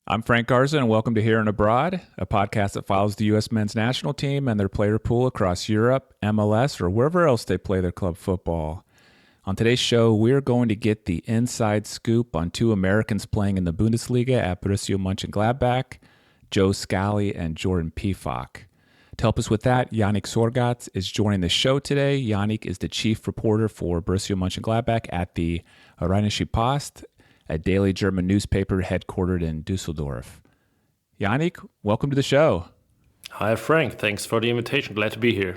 I'm Frank Garza, and welcome to Here and Abroad, a podcast that follows the U.S. men's national team and their player pool across Europe, MLS, or wherever else they play their club football. On today's show, we're going to get the inside scoop on two Americans playing in the Bundesliga at Borussia Mönchengladbach, Joe Scally and Jordan Pefok. To help us with that, Jannik is joining the show today. Jannik is the chief reporter for Borussia Mönchengladbach at the Rheinische Post, a daily German newspaper headquartered in Dusseldorf. Jannik, welcome to the show. Hi, Frank. Thanks for the invitation. Glad to be here.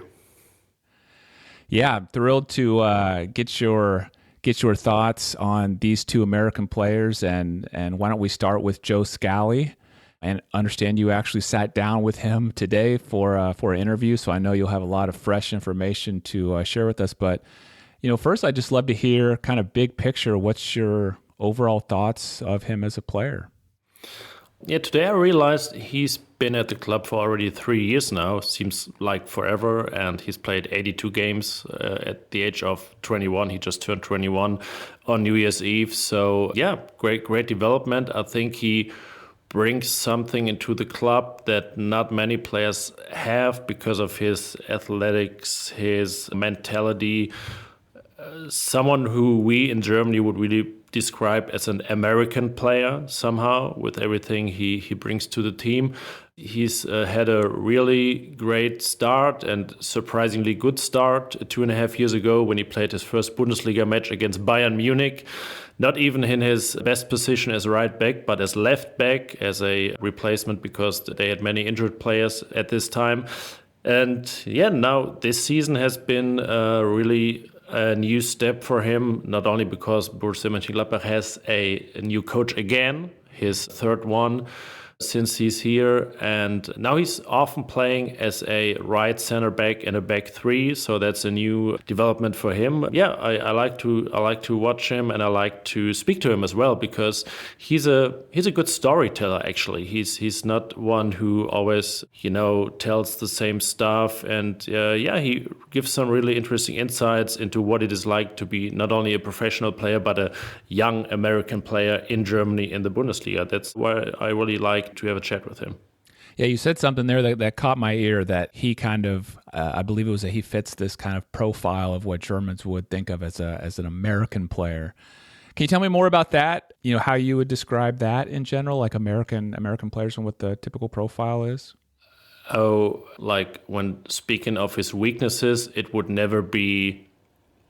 Yeah, I'm thrilled to get your thoughts on these two American players, and why don't we start with Joe Scally? And understand you actually sat down with him today for an interview, so I know you'll have a lot of fresh information to share with us. But first, I'd just love to hear kind of big picture. What's your overall thoughts of him as a player? Yeah, today I realized he's been at the club for already 3 years now. Seems like forever, and he's played 82 games at the age of 21. He just turned 21 on New Year's Eve. So yeah, great development. I think he brings something into the club that not many players have because of his athletics, his mentality. Someone who we in Germany would really describe as an American player somehow, with everything he brings to the team. He's had a really great start and surprisingly good start 2.5 years ago when he played his first Bundesliga match against Bayern Munich. Not even in his best position as right back, but as left back, as a replacement because they had many injured players at this time. And yeah, now this season has been really a new step for him, not only because Borussia Mönchengladbach has a new coach again, his third one since he's here, and now he's often playing as a right center back in a back three, so that's a new development for him. Yeah, I like to watch him, and I like to speak to him as well because he's a good storyteller. Actually, he's not one who always tells the same stuff, and he gives some really interesting insights into what it is like to be not only a professional player but a young American player in Germany in the Bundesliga. That's why I really like to have a chat with him. Yeah, you said something there that caught my ear, that he kind of, I believe it was that he fits this kind of profile of what Germans would think of as an American player. Can you tell me more about that? How you would describe that in general, like American players, and what the typical profile is? Oh, like when speaking of his weaknesses, it would never be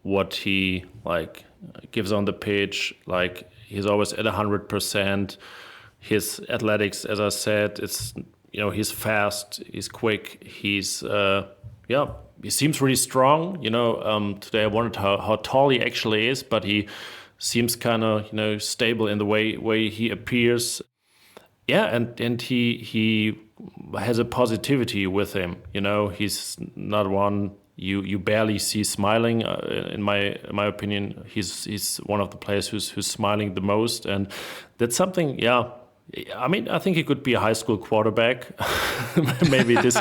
what he gives on the pitch. Like he's always at 100%. His athletics, as I said, it's he's fast, he's quick, he seems really strong. Today I wondered how tall he actually is, but he seems kind of stable in the way he appears. Yeah, and he has a positivity with him. He's not one you barely see smiling. In my opinion, he's one of the players who's smiling the most, and that's something. Yeah. I mean, I think he could be a high school quarterback. Maybe this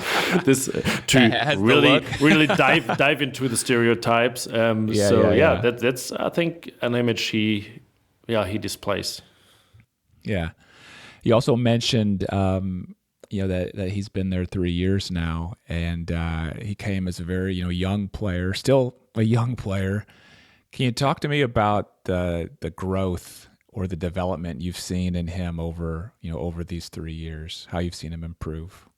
to really dive into the stereotypes. That's I think an image he displays. Yeah, you also mentioned that he's been there 3 years now, and he came as a very young player, still a young player. Can you talk to me about the growth or the development you've seen in him over these 3 years, how you've seen him improve?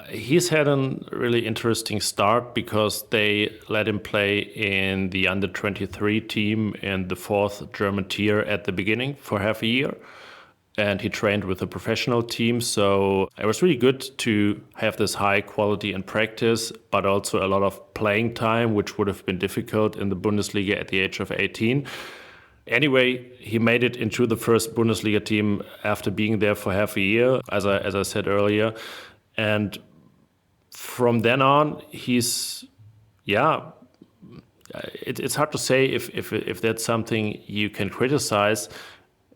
He's had a really interesting start because they let him play in the under-23 team in the 4th German tier at the beginning for half a year. And he trained with a professional team. So it was really good to have this high quality in practice, but also a lot of playing time, which would have been difficult in the Bundesliga at the age of 18. Anyway, he made it into the first Bundesliga team after being there for half a year, as I said earlier. And from then on, it's hard to say if that's something you can criticize.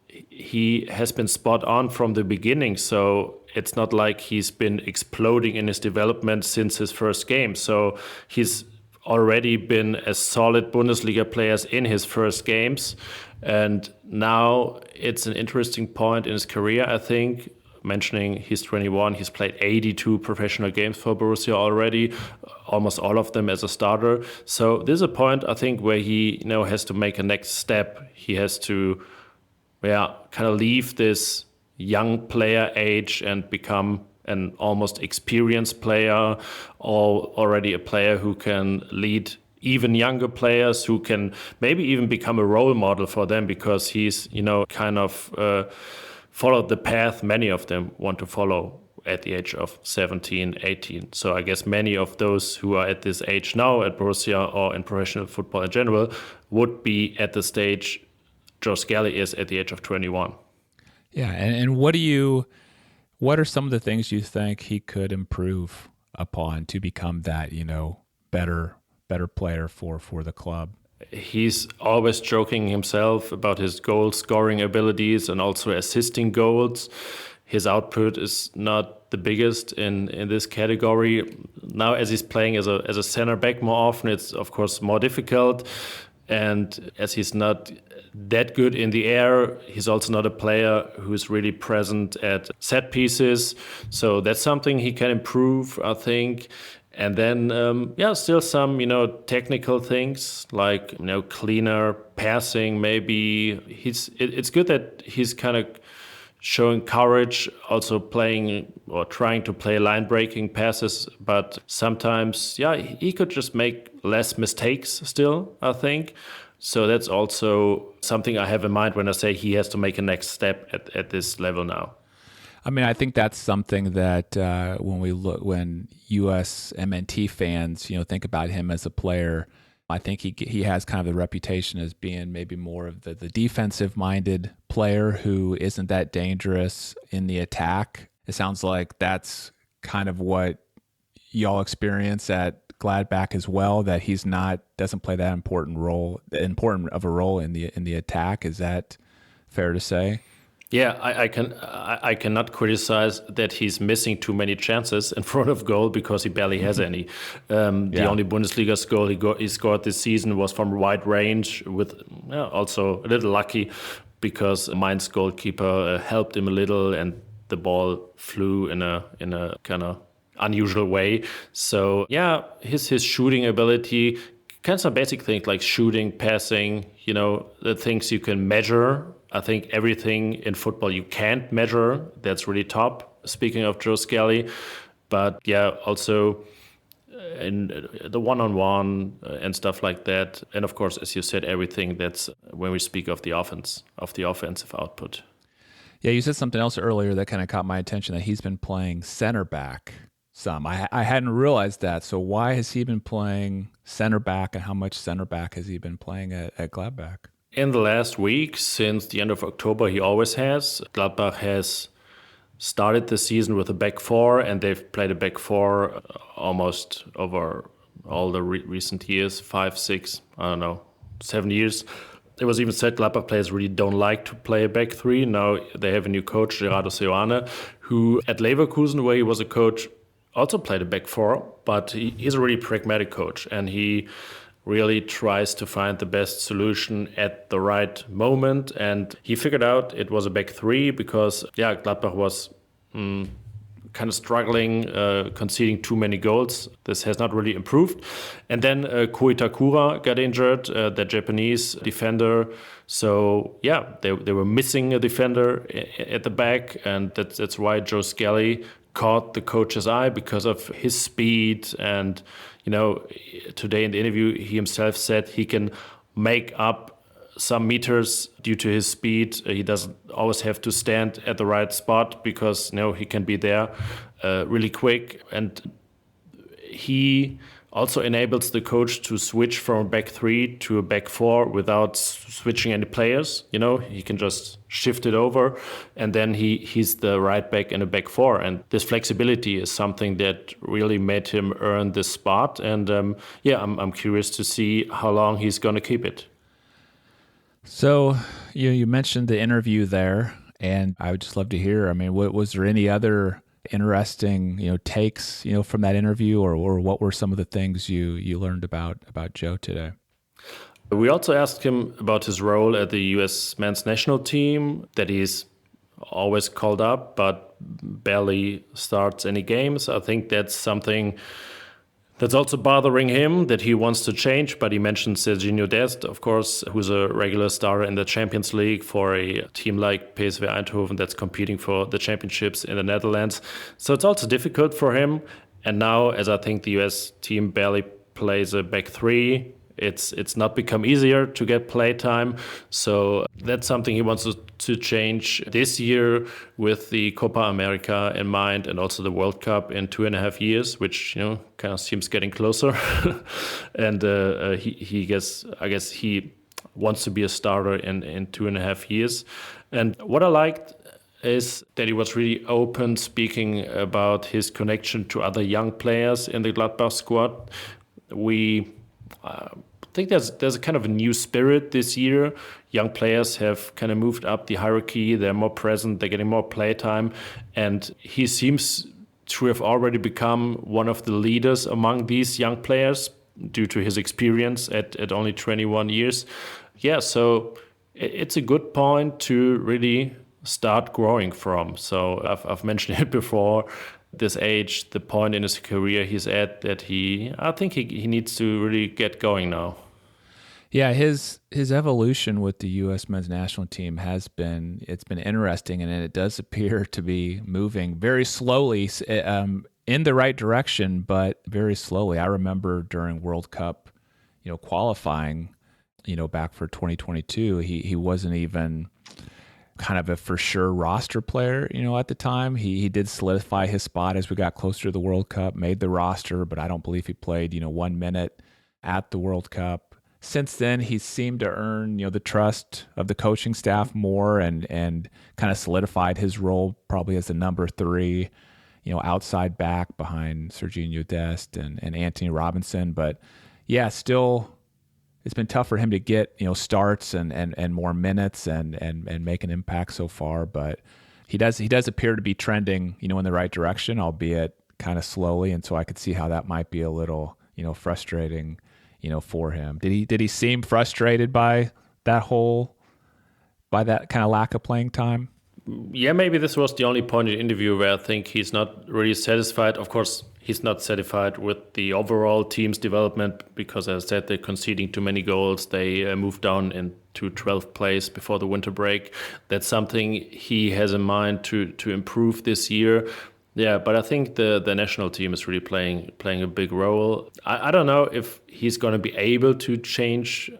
He has been spot on from the beginning, so it's not like he's been exploding in his development since his first game. So he's already been a solid Bundesliga player in his first games. And now it's an interesting point in his career, I think, mentioning he's 21. He's played 82 professional games for Borussia already, almost all of them as a starter. So this is a point, I think, where he has to make a next step. He has to kind of leave this young player age and become an almost experienced player, or already a player who can lead even younger players, who can maybe even become a role model for them, because he's kind of followed the path many of them want to follow at the age of 17, 18. So I guess many of those who are at this age now at Borussia or in professional football in general would be at the stage Joe Scally is at the age of 21. Yeah, and what are some of the things you think he could improve upon to become that, better player for the club? He's always joking himself about his goal scoring abilities and also assisting goals. His output is not the biggest in this category. Now, as he's playing as a center back more often, it's of course more difficult. And as he's not that good in the air, he's also not a player who's really present at set pieces. So that's something he can improve, I think. And then, still some, technical things like, cleaner passing. Maybe it's good that he's kind of showing courage, also playing or trying to play line-breaking passes. But sometimes, he could just make less mistakes still, I think. So that's also something I have in mind when I say he has to make a next step at this level now. I mean, I think that's something that when U.S. MNT fans, think about him as a player, I think he has kind of the reputation as being maybe more of the defensive-minded player who isn't that dangerous in the attack. It sounds like that's kind of what y'all experience at Gladbach as well, that he's doesn't play that important of a role in the attack. Is that fair to say? Yeah, I cannot criticize that he's missing too many chances in front of goal, because he barely has any. The only Bundesliga goal he scored this season was from wide range, with also a little lucky, because Mainz goalkeeper helped him a little and the ball flew in a kind of unusual way. So his shooting ability, kind of some basic things like shooting, passing, the things you can measure. I think everything in football you can't measure, that's really top, speaking of Joe Scally. But also in the one-on-one and stuff like that. And of course, as you said, everything that's when we speak of the offensive output. Yeah, you said something else earlier that kind of caught my attention, that he's been playing center back some. I hadn't realized that. So why has he been playing center back, and how much center back has he been playing at Gladbach? In the last week, since the end of October, he always has. Gladbach has started the season with a back four, and they've played a back four almost over all the recent years, 5, 6, 7 years. It was even said Gladbach players really don't like to play a back three. Now they have a new coach, Gerardo Seoane, who at Leverkusen, where he was a coach, also played a back four, but he's a really pragmatic coach, and he really tries to find the best solution at the right moment. And he figured out it was a back three because, Gladbach was kind of struggling, conceding too many goals. This has not really improved. And then Ko Itakura got injured, the Japanese defender. So, they were missing a defender at the back. And that's why Joe Scally caught the coach's eye, because of his speed. And today in the interview, he himself said he can make up some meters due to his speed. He doesn't always have to stand at the right spot, because he can be there really quick. And he also enables the coach to switch from a back three to a back four without switching any players. He can just shift it over, and then he's the right back in a back four. And this flexibility is something that really made him earn this spot. And I'm curious to see how long he's going to keep it. So you mentioned the interview there, and I would just love to hear. I mean, was there any other interesting takes from that interview, or what were some of the things you learned about Joe today? We also asked him about his role at the U.S. men's national team, that he's always called up, but barely starts any games. I think that's something that's also bothering him, that he wants to change. But he mentioned Serginho Dest, of course, who's a regular starter in the Champions League for a team like PSV Eindhoven that's competing for the championships in the Netherlands. So it's also difficult for him. And now, as I think the US team barely plays a back three, it's not become easier to get play time. So that's something he wants to change this year with the Copa America in mind, and also the World Cup in 2.5 years, which kind of seems getting closer. And I guess he wants to be a starter in 2.5 years. And what I liked is that he was really open, speaking about his connection to other young players in the Gladbach squad. I think there's a kind of a new spirit this year. Young players have kind of moved up the hierarchy. They're more present. They're getting more playtime. And he seems to have already become one of the leaders among these young players due to his experience at only 21 years. Yeah, so it's a good point to really start growing from. So I've mentioned it before. This age, the point in his career he's at, that I think he needs to really get going now. Yeah, his evolution with the U.S. men's national team it's been interesting, and it does appear to be moving very slowly in the right direction, but very slowly. I remember during World Cup, qualifying, back for 2022, he wasn't even kind of a for sure roster player, at the time. He did solidify his spot as we got closer to the World Cup, made the roster, but I don't believe he played, 1 minute at the World Cup. Since then, he seemed to earn, the trust of the coaching staff more, and kind of solidified his role probably as a number 3, outside back behind Serginho Dest and Anthony Robinson. But yeah, still, it's been tough for him to get, starts and more minutes and make an impact so far. But he does appear to be trending, in the right direction, albeit kind of slowly. And so I could see how that might be a little, frustrating, for him. Did he seem frustrated by that kind of lack of playing time? Yeah, maybe this was the only point in the interview where I think he's not really satisfied. Of course, he's not satisfied with the overall team's development because, as I said, they're conceding too many goals. They moved down into 12th place before the winter break. That's something he has in mind to improve this year. Yeah, but I think the national team is really playing a big role. I don't know if he's going to be able to change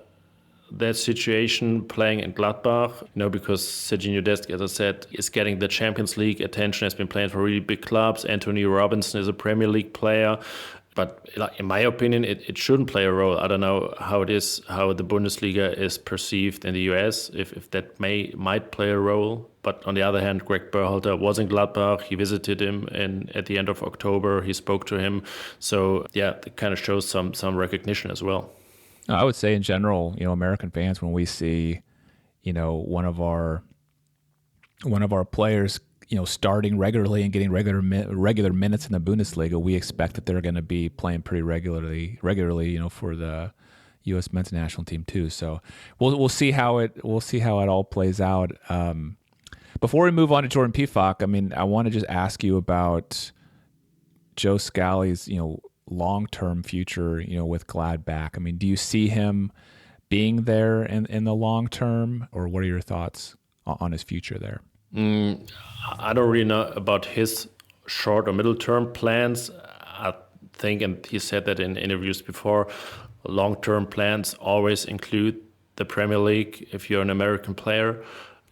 that situation playing in Gladbach, because Serginho Dest, as I said, is getting the Champions League attention, has been playing for really big clubs. Anthony Robinson is a Premier League player. But in my opinion, it shouldn't play a role. I don't know how the Bundesliga is perceived in the US, if that might play a role. But on the other hand, Greg Berhalter was in Gladbach. He visited him at the end of October. He spoke to him. So yeah, it kind of shows some recognition as well. I would say in general, American fans, when we see, one of our players, starting regularly and getting regular minutes in the Bundesliga, we expect that they're going to be playing pretty regularly, for the U.S. men's national team too. So we'll see how it all plays out. Before we move on to Jordan Pefok, I want to just ask you about Joe Scally's, long-term future, with Gladbach. Do you see him being there in the long term, or what are your thoughts on his future there? I don't really know about his short or middle term plans. I think, and he said that in interviews before, long-term plans always include the Premier League if you're an American player.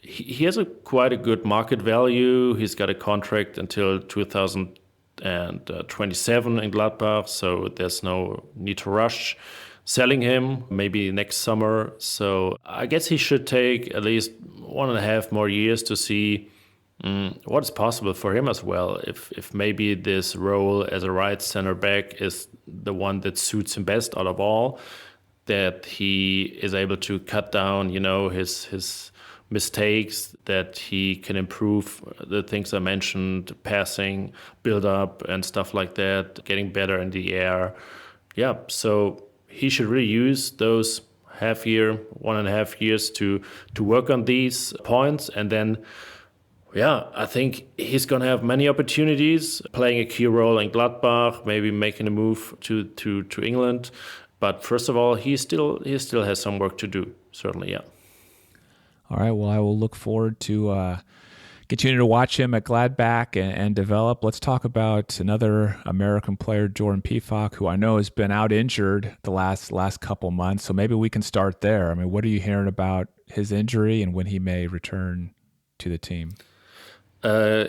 He has quite a good market value. He's got a contract until 2027 in Gladbach, so there's no need to rush selling him, maybe next summer. So I guess he should take at least 1.5 more years to see what is possible for him as well. If maybe this role as a right center back is the one that suits him best out of all, that he is able to cut down, his mistakes, that he can improve the things I mentioned, passing, build up and stuff like that, getting better in the air. Yeah, so he should really use those 1.5 years to work on these points, and then Yeah, I think he's going to have many opportunities, playing a key role in Gladbach, maybe making a move to England. But first of all, he still has some work to do, certainly, yeah. All right, well, I will look forward to continue to watch him at Gladbach and develop. Let's talk about another American player, Jordan Pefok, who I know has been out injured the last couple months. So maybe we can start there. I mean, what are you hearing about his injury and when he may return to the team?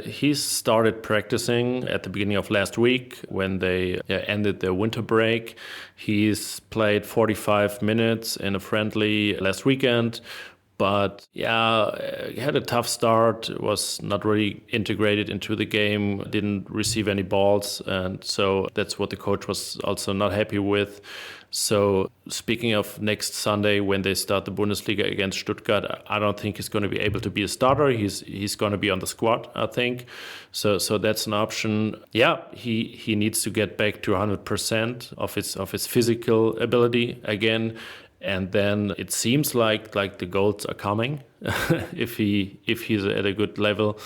He started practicing at the beginning of last week when they ended their winter break. He's played 45 minutes in a friendly last weekend. But he had a tough start, was not really integrated into the game, didn't receive any balls. And so that's what the coach was also not happy with. So speaking of next Sunday, when they start the Bundesliga against Stuttgart, I don't think he's going to be able to be a starter. He's going to be on the squad, I think. So that's an option. Yeah, he needs to get back to 100% of his physical ability again. And then it seems like the goals are coming if he's at a good level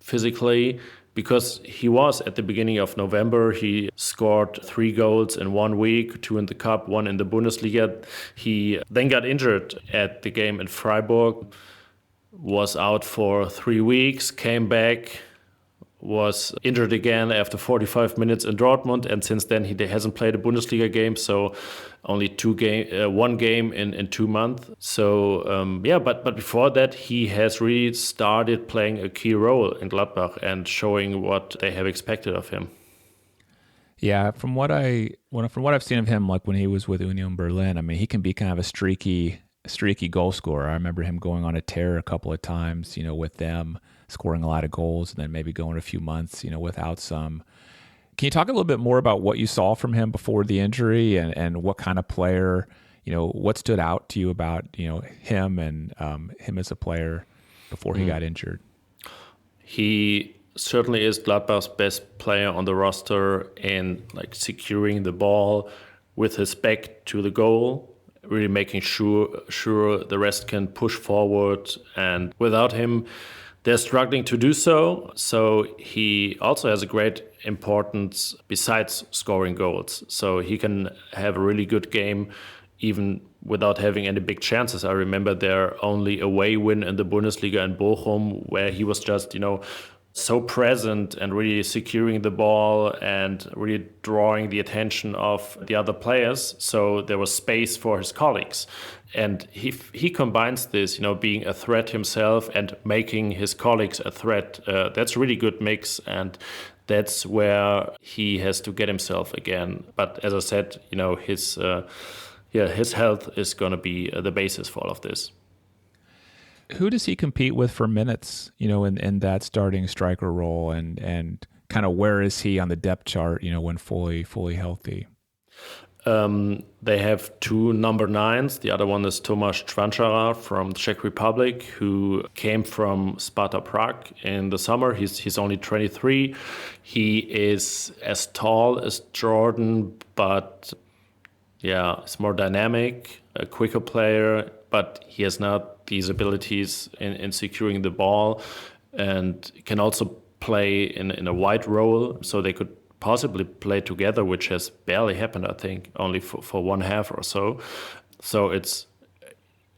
physically, because he was at the beginning of November. He scored 3 goals in 1 week, 2 in the cup, 1 in the Bundesliga. He then got injured at the game in Freiburg, was out for 3 weeks, came back, was injured again after 45 minutes in Dortmund, and since then he hasn't played a Bundesliga game, so only 1 game in 2 months. So but before that he has really started playing a key role in Gladbach and showing what they have expected of him. Yeah, from what I've seen of him, like when he was with Union Berlin, I mean, he can be kind of a streaky goal scorer. I remember him going on a tear a couple of times, with them, scoring a lot of goals, and then maybe going a few months, without some. Can you talk a little bit more about what you saw from him before the injury and what kind of player, what stood out to you about, him and him as a player before he got injured? He certainly is Gladbach's best player on the roster in securing the ball with his back to the goal, really making sure the rest can push forward, and without him they're struggling to do so. So he also has a great importance besides scoring goals. So he can have a really good game even without having any big chances. I remember their only away win in the Bundesliga in Bochum, where he was just, so present and really securing the ball and really drawing the attention of the other players. So there was space for his colleagues. And he combines this, being a threat himself and making his colleagues a threat. That's a really good mix, and that's where he has to get himself again. But as I said, his health is going to be the basis for all of this. Who does he compete with for minutes, in that starting striker role, and kind of where is he on the depth chart, when fully healthy? They have 2 number 9s. The other one is Tomáš Čvančara from the Czech Republic, who came from Sparta Prague in the summer. He's only 23. He is as tall as Jordan, but he's more dynamic, a quicker player, but he has not these abilities in securing the ball, and can also play in a wide role, so they could possibly play together, which has barely happened, I think, only for one half or so. So it's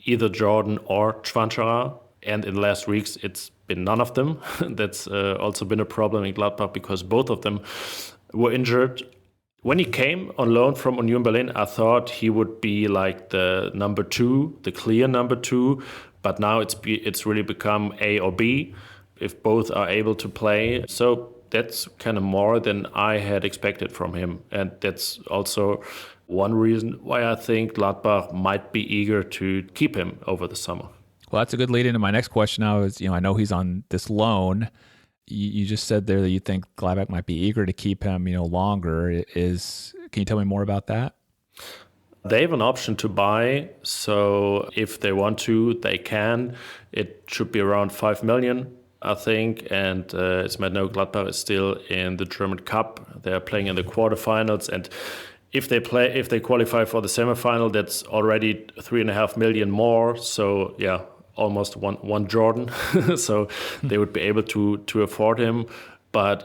either Jordan or Čvančara, and in the last weeks it's been none of them. That's also been a problem in Gladbach because both of them were injured. When he came on loan from Union Berlin, I thought he would be like the number 2, the clear number 2, but now it's really become A or B if both are able to play. So that's kind of more than I had expected from him. And that's also one reason why I think Gladbach might be eager to keep him over the summer. Well, that's a good lead into my next question now is, I know he's on this loan. You just said there that you think Gladbach might be eager to keep him, longer. Can you tell me more about that? They have an option to buy, so if they want to, they can. It should be around 5 million, I think, and as you know, Gladbach is still in the German Cup. They are playing in the quarterfinals, and if they qualify for the semifinal, that's already 3.5 million more. So almost one Jordan, so they would be able to afford him. But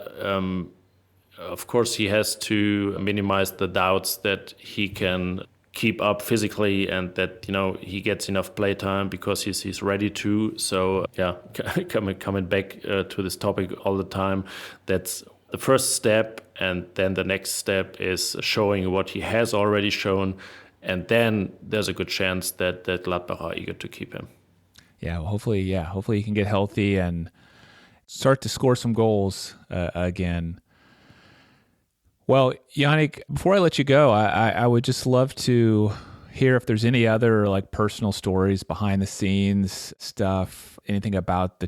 of course, he has to minimize the doubts that he can keep up physically and that he gets enough playtime because he's ready to. So yeah, coming back to this topic all the time, that's the first step, and then the next step is showing what he has already shown, and then there's a good chance that Gladbach are eager to keep him. Yeah, well, hopefully he can get healthy and start to score some goals again. Well, Jannik, before I let you go, I would just love to hear if there's any other like personal stories, behind the scenes stuff, anything about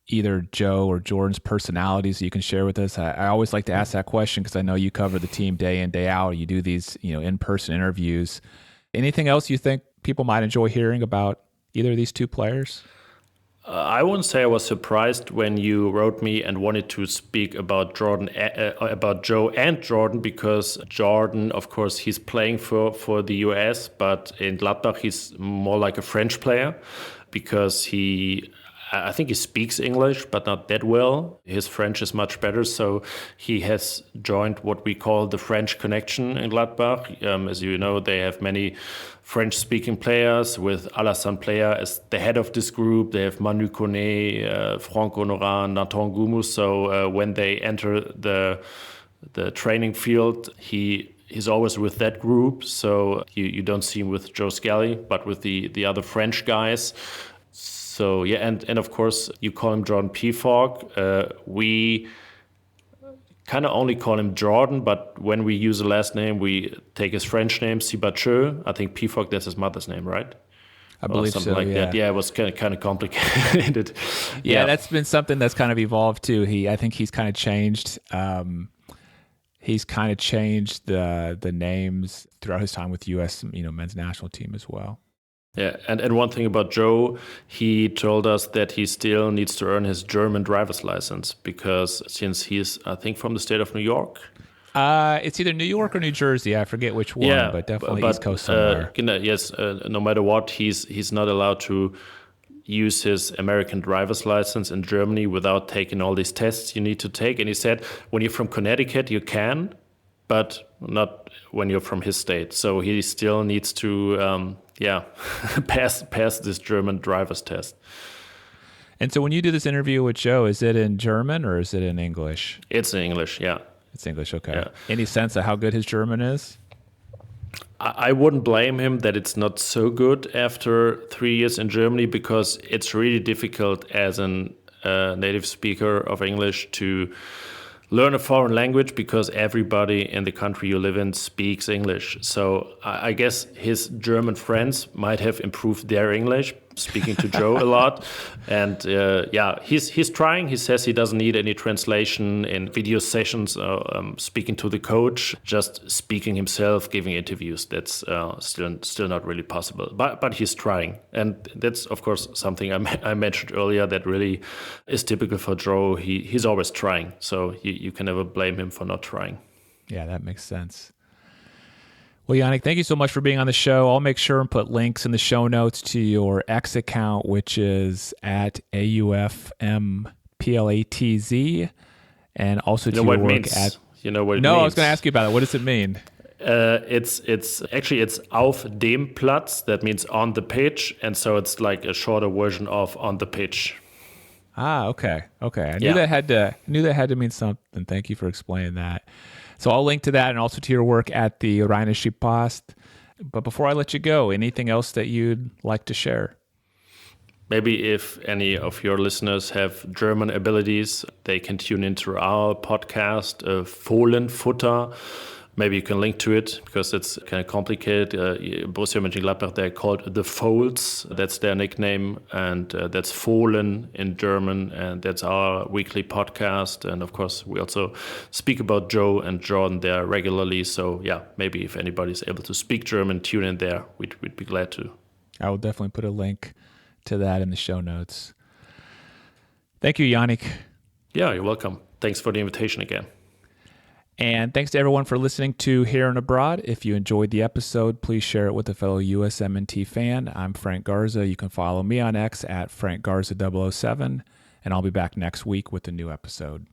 either Joe or Jordan's personalities that you can share with us. I always like to ask that question because I know you cover the team day in, day out. You do these, in-person interviews. Anything else you think people might enjoy hearing about either of these two players? I wouldn't say I was surprised when you wrote me and wanted to speak about about Joe and Jordan, because Jordan, of course, he's playing for the US, but in Gladbach he's more like a French player because I think he speaks English, but not that well. His French is much better, so he has joined what we call the French connection in Gladbach. As you know, they have many French-speaking players, with Alassane Player as the head of this group. They have Manu Koné, Franck Honorat, Nathan Gumus. So when they enter the training field, he's always with that group. So you don't see him with Joe Scally, but with the other French guys. So yeah, and of course you call him Jordan Pefok. We kind of only call him Jordan, but when we use a last name, we take his French name, Sibatcheux. I think Pefok, that's his mother's name, right? I believe something so, like yeah. that. Yeah, it was kind of complicated. Yeah, that's been something that's kind of evolved too. I think he's kind of changed. He's kind of changed the names throughout his time with U.S. men's national team as well. Yeah, and one thing about Joe, he told us that he still needs to earn his German driver's license, because since he's, I think, from the state of New York. It's either New York or New Jersey. I forget which one, but definitely East Coast somewhere. Yes, no matter what, he's not allowed to use his American driver's license in Germany without taking all these tests you need to take. And he said, when you're from Connecticut, you can, but not when you're from his state. So he still needs to pass this German driver's test. And so when you do this interview with Joe, is it in German or is it in English? It's in English, yeah. It's English, okay. Yeah. Any sense of how good his German is? I wouldn't blame him that it's not so good after 3 years in Germany, because it's really difficult as a native speaker of English to learn a foreign language, because everybody in the country you live in speaks English. So I guess his German friends might have improved their English, speaking to Joe a lot. And he's trying. He says he doesn't need any translation in video sessions, speaking to the coach, just speaking himself, giving interviews. That's still not really possible. But he's trying. And that's, of course, something I mentioned earlier that really is typical for Joe. He's always trying. So you can never blame him for not trying. Yeah, that makes sense. Well, Jannik, thank you so much for being on the show. I'll make sure and put links in the show notes to your X account, which is at AUFMPLATZ, and also to your work at... You know what it means? No, I was going to ask you about it. What does it mean? It's auf dem Platz. That means on the pitch, and so it's like a shorter version of on the pitch. Ah, okay. I knew that had to mean something. Thank you for explaining that. So I'll link to that and also to your work at the Rheinische Post. But before I let you go, anything else that you'd like to share? Maybe if any of your listeners have German abilities, they can tune into our podcast, Fohlenfutter. Maybe you can link to it, because it's kind of complicated. Borussia Mönchengladbach, they're called the Fohls. That's their nickname. And that's Fohlen in German. And that's our weekly podcast. And of course, we also speak about Joe and Jordan there regularly. So yeah, maybe if anybody's able to speak German, tune in there. We'd be glad to. I will definitely put a link to that in the show notes. Thank you, Jannik. Yeah, you're welcome. Thanks for the invitation again. And thanks to everyone for listening to Here and Abroad. If you enjoyed the episode, please share it with a fellow USMNT fan. I'm Frank Garza. You can follow me on X at FrankGarza007, and I'll be back next week with a new episode.